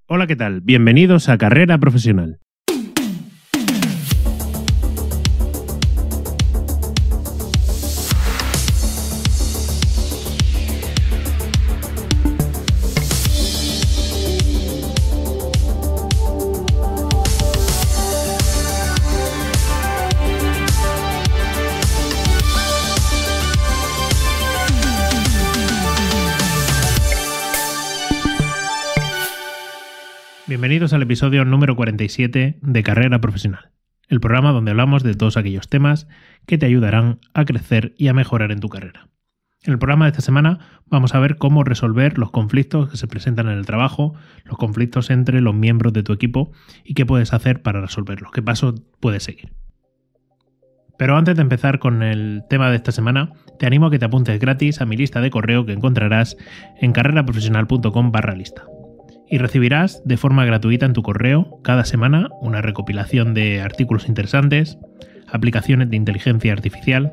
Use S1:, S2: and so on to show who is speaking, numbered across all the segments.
S1: Hola, ¿qué tal? Bienvenidos a Carrera Profesional. Bienvenidos al episodio número 47 de Carrera Profesional, el programa donde hablamos de todos aquellos temas que te ayudarán a crecer y a mejorar en tu carrera. En el programa de esta semana vamos a ver cómo resolver los conflictos que se presentan en el trabajo, los conflictos entre los miembros de tu equipo y qué puedes hacer para resolverlos, qué pasos puedes seguir. Pero antes de empezar con el tema de esta semana, te animo a que te apuntes gratis a mi lista de correo que encontrarás en carreraprofesional.com/lista. Y recibirás de forma gratuita en tu correo cada semana una recopilación de artículos interesantes, aplicaciones de inteligencia artificial,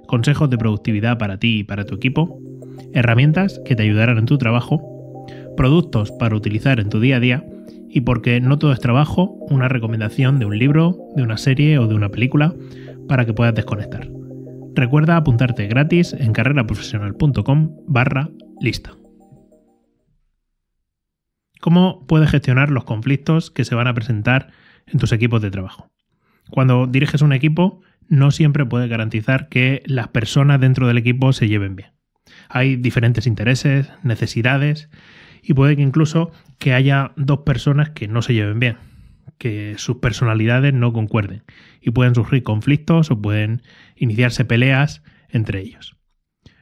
S1: consejos de productividad para ti y para tu equipo, herramientas que te ayudarán en tu trabajo, productos para utilizar en tu día a día y, porque no todo es trabajo, una recomendación de un libro, de una serie o de una película para que puedas desconectar. Recuerda apuntarte gratis en carreraprofesional.com/lista. ¿Cómo puedes gestionar los conflictos que se van a presentar en tus equipos de trabajo? Cuando diriges un equipo, no siempre puedes garantizar que las personas dentro del equipo se lleven bien. Hay diferentes intereses, necesidades y puede que incluso que haya dos personas que no se lleven bien, que sus personalidades no concuerden y pueden surgir conflictos o pueden iniciarse peleas entre ellos.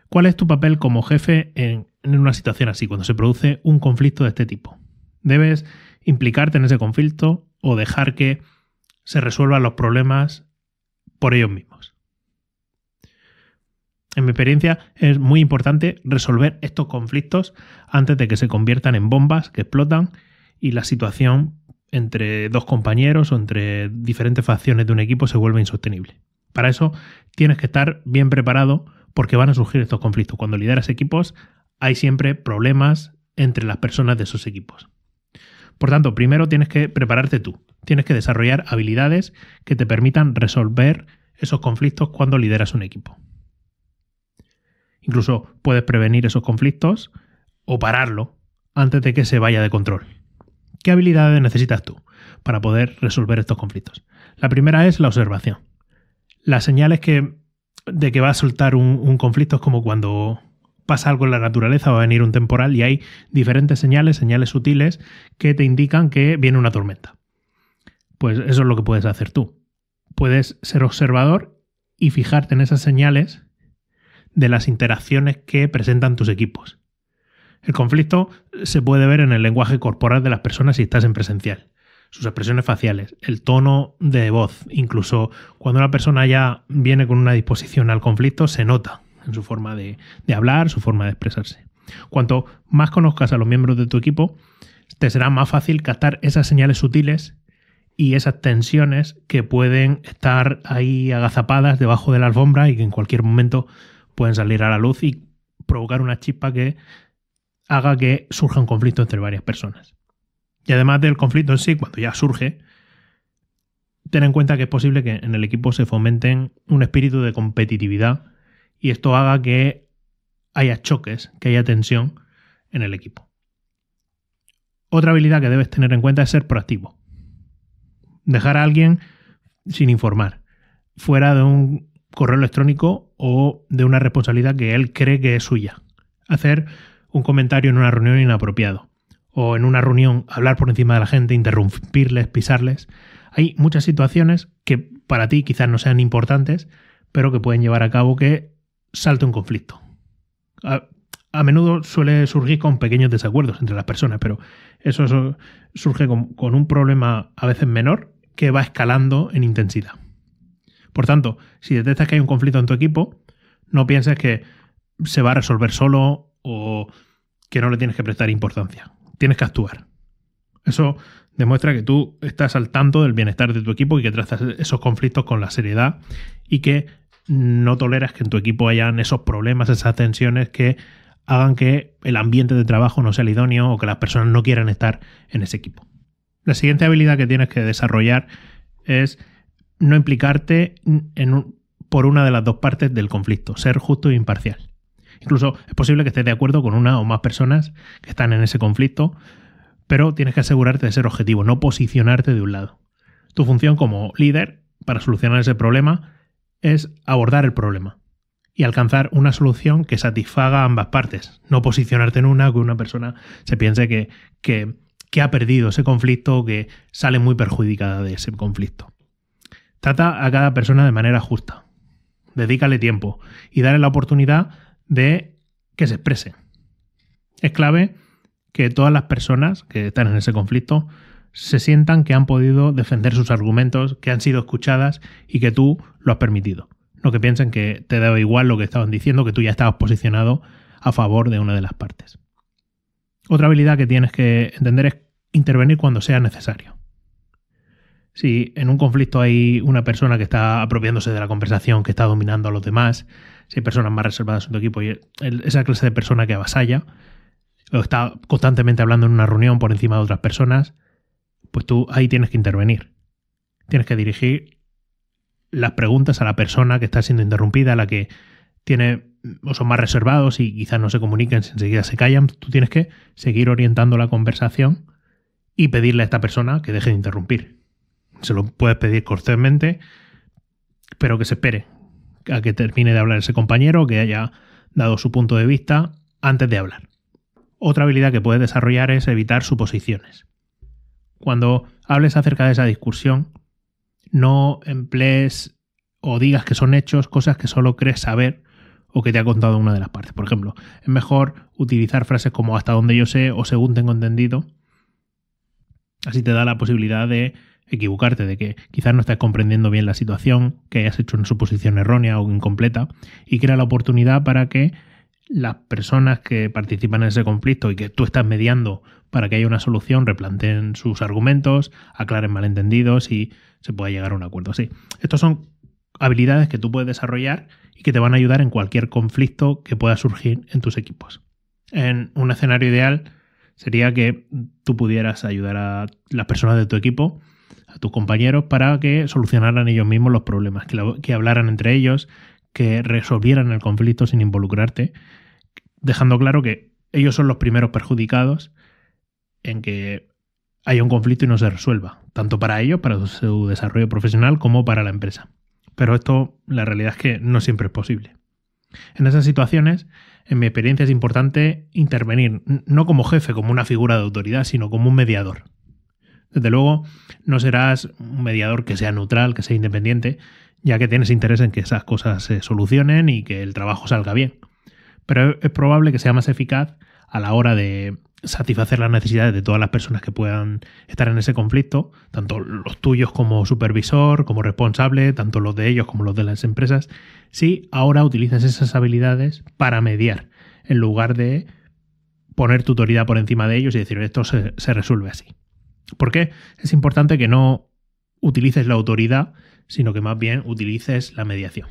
S1: ¿Cuál es tu papel como jefe en una situación así, cuando se produce un conflicto de este tipo? ¿Debes implicarte en ese conflicto o dejar que se resuelvan los problemas por ellos mismos? En mi experiencia es muy importante resolver estos conflictos antes de que se conviertan en bombas que explotan y la situación entre dos compañeros o entre diferentes facciones de un equipo se vuelve insostenible. Para eso tienes que estar bien preparado porque van a surgir estos conflictos. Cuando lideras equipos hay siempre problemas entre las personas de esos equipos. Por tanto, primero tienes que prepararte tú. Tienes que desarrollar habilidades que te permitan resolver esos conflictos cuando lideras un equipo. Incluso puedes prevenir esos conflictos o pararlo antes de que se vaya de control. ¿Qué habilidades necesitas tú para poder resolver estos conflictos? La primera es la observación. Las señales de que va a soltar un conflicto es como cuando pasa algo en la naturaleza, va a venir un temporal y hay diferentes señales sutiles que te indican que viene una tormenta. Pues eso es lo que puedes hacer tú. Puedes ser observador y fijarte en esas señales de las interacciones que presentan tus equipos. El conflicto se puede ver en el lenguaje corporal de las personas si estás en presencial. Sus expresiones faciales, el tono de voz, incluso cuando una persona ya viene con una disposición al conflicto, se nota en su forma de hablar, su forma de expresarse. Cuanto más conozcas a los miembros de tu equipo, te será más fácil captar esas señales sutiles y esas tensiones que pueden estar ahí agazapadas debajo de la alfombra y que en cualquier momento pueden salir a la luz y provocar una chispa que haga que surja un conflicto entre varias personas. Y además del conflicto en sí, cuando ya surge, ten en cuenta que es posible que en el equipo se fomenten un espíritu de competitividad y esto haga que haya choques, que haya tensión en el equipo. Otra habilidad que debes tener en cuenta es ser proactivo. Dejar a alguien sin informar, fuera de un correo electrónico o de una responsabilidad que él cree que es suya. Hacer un comentario en una reunión inapropiado o en una reunión hablar por encima de la gente, interrumpirles, pisarles. Hay muchas situaciones que para ti quizás no sean importantes, pero que pueden llevar a cabo que salte un conflicto. A menudo suele surgir con pequeños desacuerdos entre las personas, pero eso surge con un problema a veces menor que va escalando en intensidad. Por tanto, si detectas que hay un conflicto en tu equipo, no pienses que se va a resolver solo o que no le tienes que prestar importancia. Tienes que actuar. Eso demuestra que tú estás al tanto del bienestar de tu equipo y que tratas esos conflictos con la seriedad y que no toleras que en tu equipo hayan esos problemas, esas tensiones que hagan que el ambiente de trabajo no sea el idóneo o que las personas no quieran estar en ese equipo. La siguiente habilidad que tienes que desarrollar es no implicarte por una de las dos partes del conflicto, ser justo e imparcial. Incluso es posible que estés de acuerdo con una o más personas que están en ese conflicto, pero tienes que asegurarte de ser objetivo, no posicionarte de un lado. Tu función como líder para solucionar ese problema es abordar el problema y alcanzar una solución que satisfaga a ambas partes, no posicionarte en una que una persona se piense que ha perdido ese conflicto o que sale muy perjudicada de ese conflicto. Trata a cada persona de manera justa, dedícale tiempo y dale la oportunidad de que se exprese. Es clave que todas las personas que están en ese conflicto se sientan que han podido defender sus argumentos, que han sido escuchadas y que tú lo has permitido. No que piensen que te da igual lo que estaban diciendo, que tú ya estabas posicionado a favor de una de las partes. Otra habilidad que tienes que entender es intervenir cuando sea necesario. Si en un conflicto hay una persona que está apropiándose de la conversación, que está dominando a los demás, si hay personas más reservadas en tu equipo y esa clase de persona que avasalla o está constantemente hablando en una reunión por encima de otras personas, pues tú ahí tienes que intervenir. Tienes que dirigir las preguntas a la persona que está siendo interrumpida, a la que tiene o son más reservados y quizás no se comuniquen, si enseguida se callan. Tú tienes que seguir orientando la conversación y pedirle a esta persona que deje de interrumpir. Se lo puedes pedir cortésmente, pero que se espere a que termine de hablar ese compañero, que haya dado su punto de vista antes de hablar. Otra habilidad que puedes desarrollar es evitar suposiciones. Cuando hables acerca de esa discusión, no emplees o digas que son hechos cosas que solo crees saber o que te ha contado una de las partes. Por ejemplo, es mejor utilizar frases como hasta donde yo sé o según tengo entendido. Así te da la posibilidad de equivocarte, de que quizás no estés comprendiendo bien la situación, que hayas hecho una suposición errónea o incompleta, y crea la oportunidad para que las personas que participan en ese conflicto y que tú estás mediando para que haya una solución replanteen sus argumentos, aclaren malentendidos y se pueda llegar a un acuerdo. Sí, estos son habilidades que tú puedes desarrollar y que te van a ayudar en cualquier conflicto que pueda surgir en tus equipos. En un escenario ideal sería que tú pudieras ayudar a las personas de tu equipo, a tus compañeros, para que solucionaran ellos mismos los problemas, que hablaran entre ellos, que resolvieran el conflicto sin involucrarte, dejando claro que ellos son los primeros perjudicados en que haya un conflicto y no se resuelva, tanto para ellos, para su desarrollo profesional, como para la empresa. Pero esto, la realidad es que no siempre es posible. En esas situaciones, en mi experiencia, es importante intervenir, no como jefe, como una figura de autoridad, sino como un mediador. Desde luego, no serás un mediador que sea neutral, que sea independiente, ya que tienes interés en que esas cosas se solucionen y que el trabajo salga bien. Pero es probable que sea más eficaz a la hora de satisfacer las necesidades de todas las personas que puedan estar en ese conflicto, tanto los tuyos como supervisor, como responsable, tanto los de ellos como los de las empresas, si ahora utilizas esas habilidades para mediar, en lugar de poner tu autoridad por encima de ellos y decir, esto se resuelve así. ¿Por qué? Es importante que no utilices la autoridad, sino que más bien utilices la mediación.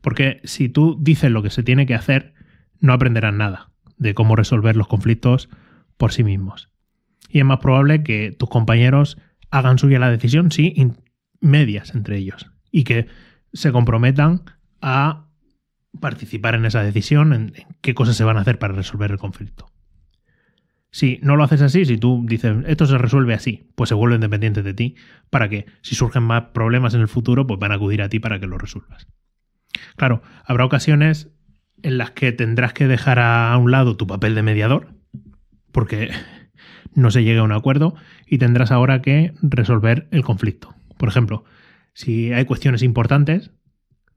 S1: Porque si tú dices lo que se tiene que hacer, no aprenderás nada de cómo resolver los conflictos por sí mismos. Y es más probable que tus compañeros hagan suya la decisión si medias entre ellos y que se comprometan a participar en esa decisión, en qué cosas se van a hacer para resolver el conflicto. Si no lo haces así, si tú dices esto se resuelve así, pues se vuelven dependientes de ti para que si surgen más problemas en el futuro, pues van a acudir a ti para que lo resuelvas. Claro, habrá ocasiones en las que tendrás que dejar a un lado tu papel de mediador porque no se llega a un acuerdo y tendrás ahora que resolver el conflicto. Por ejemplo, si hay cuestiones importantes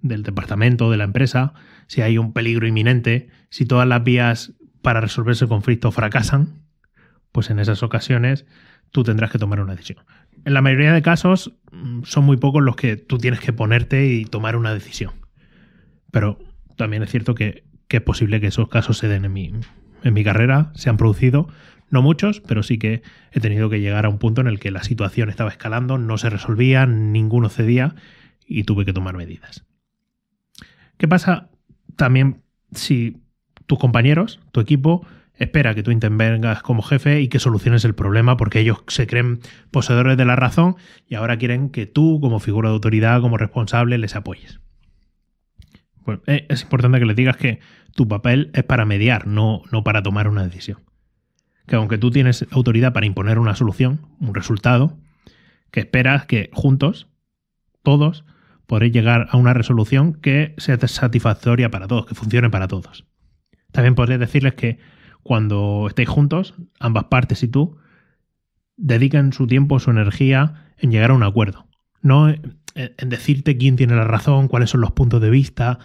S1: del departamento, de la empresa, si hay un peligro inminente, si todas las vías para resolver ese conflicto fracasan, pues en esas ocasiones tú tendrás que tomar una decisión. En la mayoría de casos son muy pocos los que tú tienes que ponerte y tomar una decisión. Pero también es cierto que es posible que esos casos se den en mi carrera, se han producido, no muchos, pero sí que he tenido que llegar a un punto en el que la situación estaba escalando, no se resolvía, ninguno cedía y tuve que tomar medidas. ¿Qué pasa también si tus compañeros, tu equipo, espera que tú intervengas como jefe y que soluciones el problema porque ellos se creen poseedores de la razón y ahora quieren que tú, como figura de autoridad, como responsable, les apoyes. Pues es importante que les digas que tu papel es para mediar, no para tomar una decisión. Que aunque tú tienes autoridad para imponer una solución, un resultado, que esperas que juntos, todos, podréis llegar a una resolución que sea satisfactoria para todos, que funcione para todos. También podréis decirles que cuando estéis juntos, ambas partes y tú, dediquen su tiempo, su energía en llegar a un acuerdo. No en decirte quién tiene la razón, cuáles son los puntos de vista,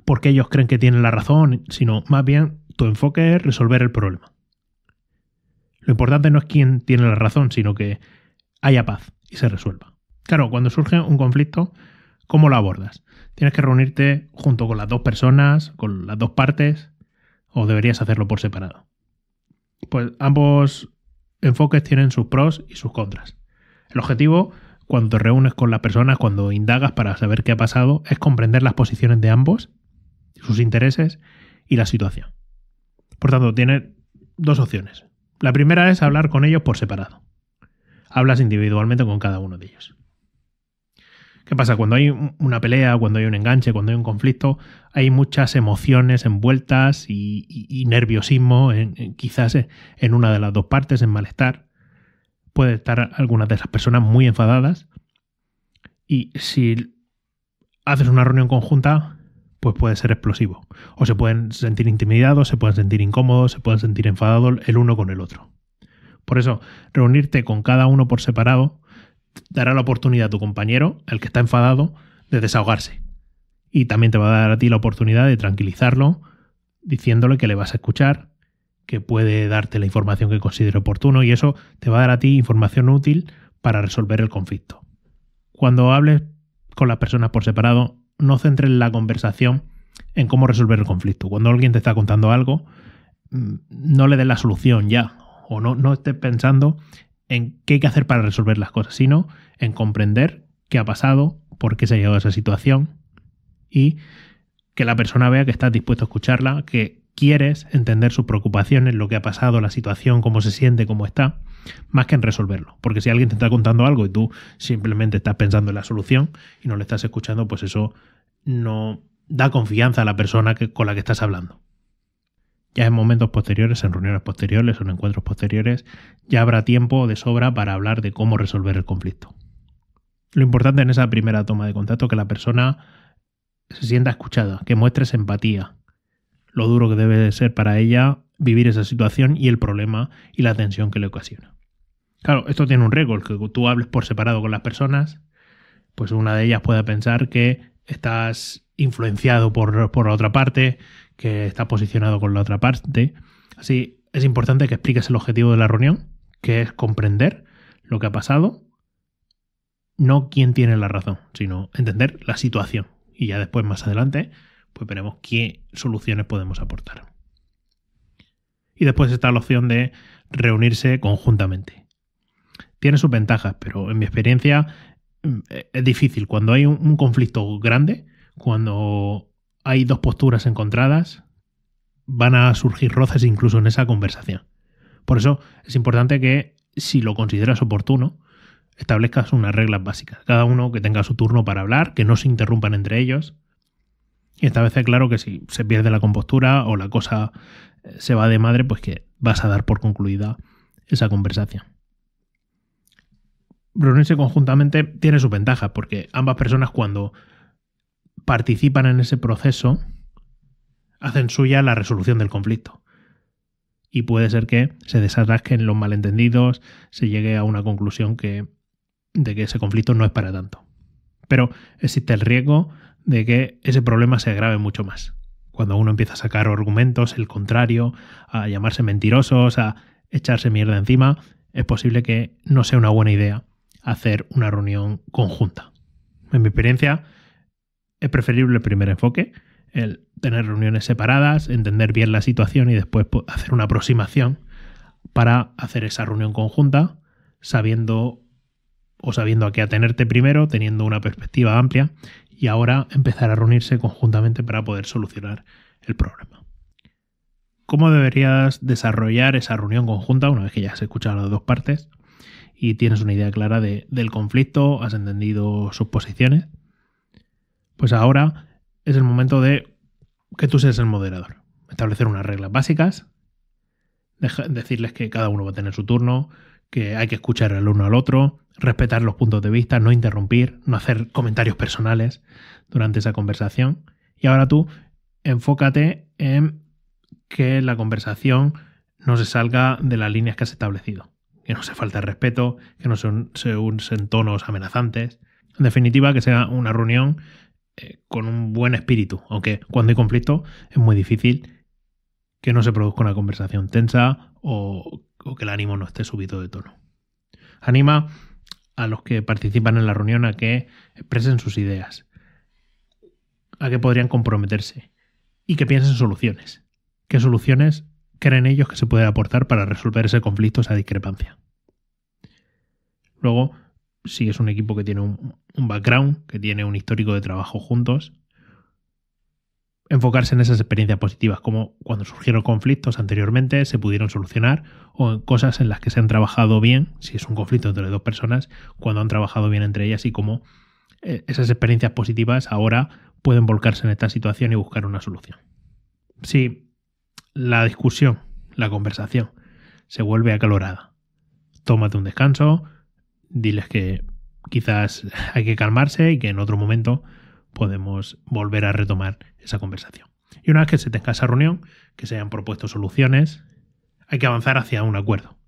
S1: por qué ellos creen que tienen la razón, sino más bien tu enfoque es resolver el problema. Lo importante no es quién tiene la razón, sino que haya paz y se resuelva. Claro, cuando surge un conflicto, ¿cómo lo abordas? ¿Tienes que reunirte junto con las dos personas, con las dos partes, o deberías hacerlo por separado? Pues ambos enfoques tienen sus pros y sus contras. El objetivo, cuando te reúnes con las personas, cuando indagas para saber qué ha pasado, es comprender las posiciones de ambos, sus intereses y la situación. Por tanto, tienes dos opciones. La primera es hablar con ellos por separado. Hablas individualmente con cada uno de ellos. ¿Qué pasa? Cuando hay una pelea, cuando hay un enganche, cuando hay un conflicto, hay muchas emociones envueltas y nerviosismo, quizás en una de las dos partes, en malestar. Puede estar algunas de esas personas muy enfadadas y si haces una reunión conjunta, pues puede ser explosivo. O se pueden sentir intimidados, se pueden sentir incómodos, se pueden sentir enfadados el uno con el otro. Por eso, reunirte con cada uno por separado dará la oportunidad a tu compañero, el que está enfadado, de desahogarse. Y también te va a dar a ti la oportunidad de tranquilizarlo, diciéndole que le vas a escuchar, que puede darte la información que considere oportuno y eso te va a dar a ti información útil para resolver el conflicto. Cuando hables con las personas por separado, no centres la conversación en cómo resolver el conflicto. Cuando alguien te está contando algo, no le des la solución ya, o no estés pensando en qué hay que hacer para resolver las cosas, sino en comprender qué ha pasado, por qué se ha llegado a esa situación y que la persona vea que estás dispuesto a escucharla, que quieres entender sus preocupaciones, lo que ha pasado, la situación, cómo se siente, cómo está, más que en resolverlo. Porque si alguien te está contando algo y tú simplemente estás pensando en la solución y no le estás escuchando, pues eso no da confianza a la persona con la que estás hablando. Ya en momentos posteriores, en reuniones posteriores o en encuentros posteriores, ya habrá tiempo de sobra para hablar de cómo resolver el conflicto. Lo importante en esa primera toma de contacto es que la persona se sienta escuchada, que muestres empatía, lo duro que debe ser para ella vivir esa situación y el problema y la tensión que le ocasiona. Claro, esto tiene un riesgo, el que tú hables por separado con las personas, pues una de ellas puede pensar que estás influenciado por la otra parte, que estás posicionado con la otra parte. Así, es importante que expliques el objetivo de la reunión, que es comprender lo que ha pasado, no quién tiene la razón, sino entender la situación. Y ya después, más adelante, pues veremos qué soluciones podemos aportar. Y después está la opción de reunirse conjuntamente. Tiene sus ventajas, pero en mi experiencia es difícil. Cuando hay un conflicto grande, cuando hay dos posturas encontradas, van a surgir roces incluso en esa conversación. Por eso es importante que, si lo consideras oportuno, establezcas unas reglas básicas. Cada uno que tenga su turno para hablar, que no se interrumpan entre ellos. Y establece claro que si se pierde la compostura o la cosa se va de madre, pues que vas a dar por concluida esa conversación. Reunirse conjuntamente tiene sus ventajas, porque ambas personas, cuando participan en ese proceso, hacen suya la resolución del conflicto. Y puede ser que se desatasquen los malentendidos, se llegue a una conclusión de que ese conflicto no es para tanto. Pero existe el riesgo de que ese problema se agrave mucho más. Cuando uno empieza a sacar argumentos, el contrario, a llamarse mentirosos, a echarse mierda encima, es posible que no sea una buena idea hacer una reunión conjunta. En mi experiencia, es preferible el primer enfoque, el tener reuniones separadas, entender bien la situación y después hacer una aproximación para hacer esa reunión conjunta, sabiendo a qué atenerte primero, teniendo una perspectiva amplia, y ahora empezar a reunirse conjuntamente para poder solucionar el problema. cómo deberías desarrollar esa reunión conjunta una vez que ya has escuchado a las dos partes y tienes una idea clara del conflicto, has entendido sus posiciones. Pues ahora es el momento de que tú seas el moderador. Establecer unas reglas básicas, decirles que cada uno va a tener su turno, que hay que escuchar el uno al otro, respetar los puntos de vista, no interrumpir, no hacer comentarios personales durante esa conversación. Y ahora tú enfócate en que la conversación no se salga de las líneas que has establecido, que no se falte el respeto, que no se usen tonos amenazantes. En definitiva, que sea una reunión con un buen espíritu, aunque cuando hay conflicto es muy difícil que no se produzca una conversación tensa o que el ánimo no esté subido de tono. Anima a los que participan en la reunión a que expresen sus ideas, a que podrían comprometerse y que piensen soluciones. ¿Qué soluciones creen ellos que se puede aportar para resolver ese conflicto, esa discrepancia? Luego, si es un equipo que tiene un background, que tiene un histórico de trabajo juntos, enfocarse en esas experiencias positivas, como cuando surgieron conflictos anteriormente, se pudieron solucionar, o en cosas en las que se han trabajado bien, si es un conflicto entre dos personas, cuando han trabajado bien entre ellas y cómo esas experiencias positivas ahora pueden volcarse en esta situación y buscar una solución. Si la discusión, la conversación, se vuelve acalorada, tómate un descanso, diles que quizás hay que calmarse y que en otro momento podemos volver a retomar esa conversación. Y una vez que se tenga esa reunión, que se hayan propuesto soluciones, hay que avanzar hacia un acuerdo.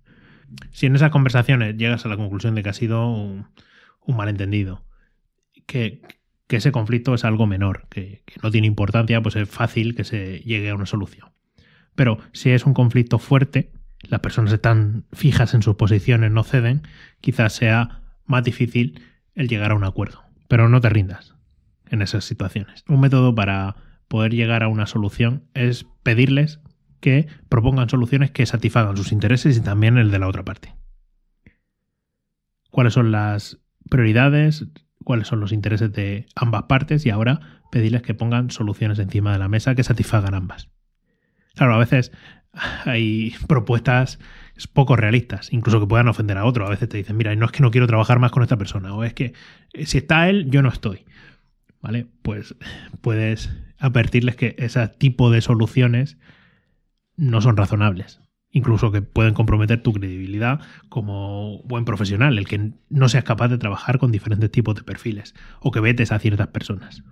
S1: Si en esas conversaciones llegas a la conclusión de que ha sido un malentendido, que ese conflicto es algo menor, que no tiene importancia, pues es fácil que se llegue a una solución. Pero si es un conflicto fuerte, las personas están fijas en sus posiciones, no ceden, quizás sea más difícil el llegar a un acuerdo. Pero no te rindas en esas situaciones. Un método para poder llegar a una solución es pedirles que propongan soluciones que satisfagan sus intereses y también el de la otra parte. ¿Cuáles son las prioridades? ¿Cuáles son los intereses de ambas partes? Y ahora pedirles que pongan soluciones encima de la mesa que satisfagan ambas. Claro, a veces hay propuestas poco realistas, incluso que puedan ofender a otro. A veces te dicen, mira, no es que no quiero trabajar más con esta persona, o es que si está él, yo no estoy. ¿Vale? Pues puedes advertirles que ese tipo de soluciones no son razonables. Incluso que pueden comprometer tu credibilidad como buen profesional, el que no seas capaz de trabajar con diferentes tipos de perfiles o que vetes a ciertas personas.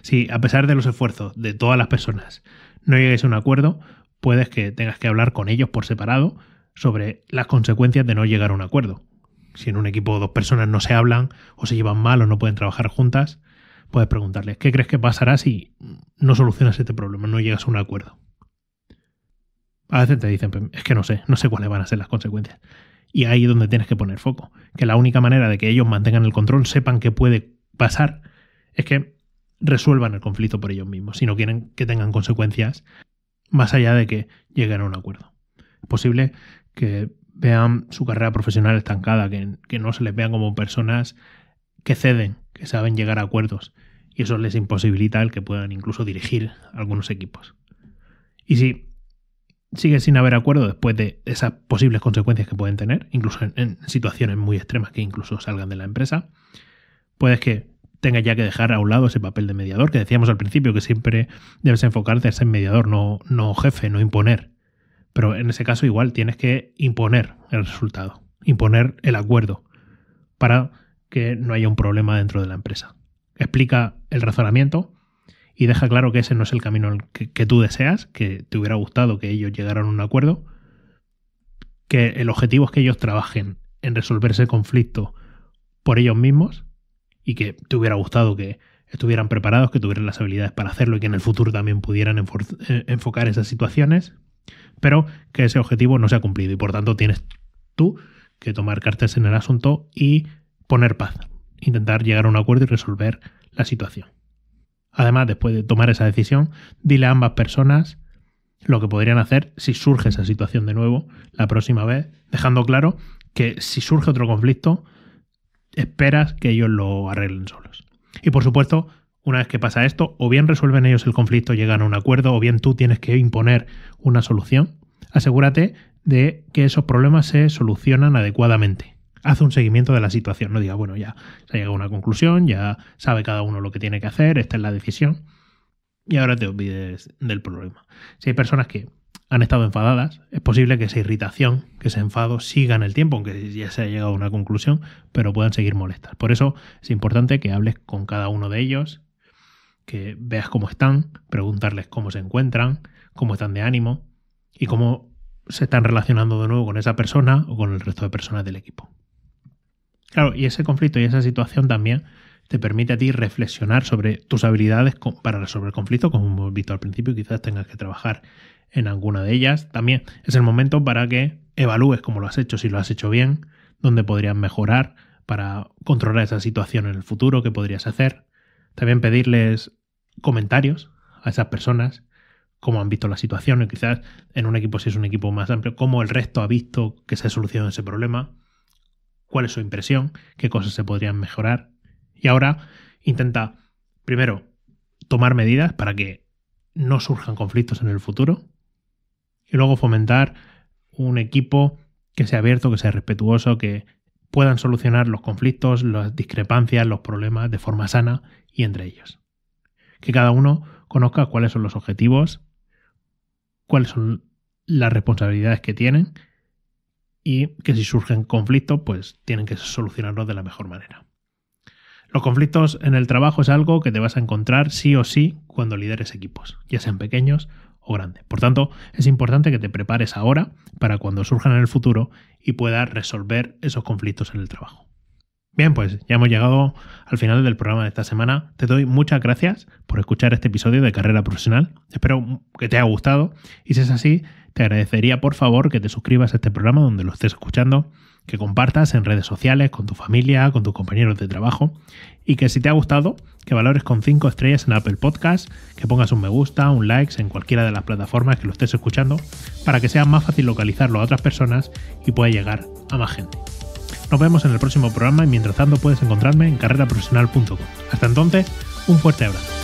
S1: Si a pesar de los esfuerzos de todas las personas no llegues a un acuerdo, puedes que tengas que hablar con ellos por separado sobre las consecuencias de no llegar a un acuerdo. Si en un equipo dos personas no se hablan o se llevan mal o no pueden trabajar juntas, puedes preguntarles, ¿qué crees que pasará si no solucionas este problema, no llegas a un acuerdo? A veces te dicen, es que no sé cuáles van a ser las consecuencias. Y ahí es donde tienes que poner foco. Que la única manera de que ellos mantengan el control, sepan qué puede pasar, es que resuelvan el conflicto por ellos mismos, si no quieren que tengan consecuencias más allá de que lleguen a un acuerdo. Es posible que vean su carrera profesional estancada, que no se les vean como personas que ceden, que saben llegar a acuerdos, y eso les imposibilita el que puedan incluso dirigir algunos equipos. Y si sigue sin haber acuerdo después de esas posibles consecuencias que pueden tener, incluso en situaciones muy extremas que incluso salgan de la empresa, puedes que tengas ya que dejar a un lado ese papel de mediador que decíamos al principio, que siempre debes enfocarte en ser mediador, no jefe, no imponer. Pero en ese caso igual tienes que imponer el resultado, imponer el acuerdo para que no haya un problema dentro de la empresa. Explica el razonamiento y deja claro que ese no es el camino que tú deseas, que te hubiera gustado que ellos llegaran a un acuerdo, que el objetivo es que ellos trabajen en resolver ese conflicto por ellos mismos y que te hubiera gustado que estuvieran preparados, que tuvieran las habilidades para hacerlo y que en el futuro también pudieran enfocar esas situaciones, pero que ese objetivo no se ha cumplido y por tanto tienes tú que tomar cartas en el asunto y poner paz, intentar llegar a un acuerdo y resolver la situación. Además, después de tomar esa decisión, dile a ambas personas lo que podrían hacer si surge esa situación de nuevo la próxima vez, dejando claro que si surge otro conflicto, esperas que ellos lo arreglen solos. Y por supuesto, Una vez que pasa esto, o bien resuelven ellos el conflicto, llegan a un acuerdo, o bien tú tienes que imponer una solución. Asegúrate de que esos problemas se solucionan adecuadamente. Haz un seguimiento de la situación. No diga, bueno, ya se ha llegado a una conclusión, ya sabe cada uno lo que tiene que hacer, esta es la decisión, y ahora te olvides del problema. Si hay personas que han estado enfadadas, es posible que esa irritación, que ese enfado siga en el tiempo, aunque ya se haya llegado a una conclusión, pero puedan seguir molestas. Por eso es importante que hables con cada uno de ellos, que veas cómo están, preguntarles cómo se encuentran, cómo están de ánimo y cómo se están relacionando de nuevo con esa persona o con el resto de personas del equipo. Claro, y ese conflicto y esa situación también te permite a ti reflexionar sobre tus habilidades para resolver conflictos, como hemos visto al principio, quizás tengas que trabajar en alguna de ellas. También es el momento para que evalúes cómo lo has hecho, si lo has hecho bien, dónde podrías mejorar para controlar esa situación en el futuro, qué podrías hacer. También pedirles comentarios a esas personas, cómo han visto la situación, y quizás en un equipo, si es un equipo más amplio, cómo el resto ha visto que se ha solucionado ese problema, cuál es su impresión, qué cosas se podrían mejorar. Y ahora intenta, primero, tomar medidas para que no surjan conflictos en el futuro y luego fomentar un equipo que sea abierto, que sea respetuoso, que puedan solucionar los conflictos, las discrepancias, los problemas de forma sana y entre ellos. Que cada uno conozca cuáles son los objetivos, cuáles son las responsabilidades que tienen y que si surgen conflictos, pues tienen que solucionarlos de la mejor manera. Los conflictos en el trabajo es algo que te vas a encontrar sí o sí cuando lideres equipos, ya sean pequeños o grandes. Por tanto, es importante que te prepares ahora para cuando surjan en el futuro y puedas resolver esos conflictos en el trabajo. Bien, pues ya hemos llegado al final del programa de esta semana. Te doy muchas gracias por escuchar este episodio de Carrera Profesional. Espero que te haya gustado y si es así, te agradecería por favor que te suscribas a este programa donde lo estés escuchando, que compartas en redes sociales con tu familia, con tus compañeros de trabajo y que si te ha gustado, que valores con 5 estrellas en Apple Podcasts, que pongas un me gusta, un like en cualquiera de las plataformas que lo estés escuchando para que sea más fácil localizarlo a otras personas y pueda llegar a más gente. Nos vemos en el próximo programa y mientras tanto puedes encontrarme en carreraprofesional.com. Hasta entonces, un fuerte abrazo.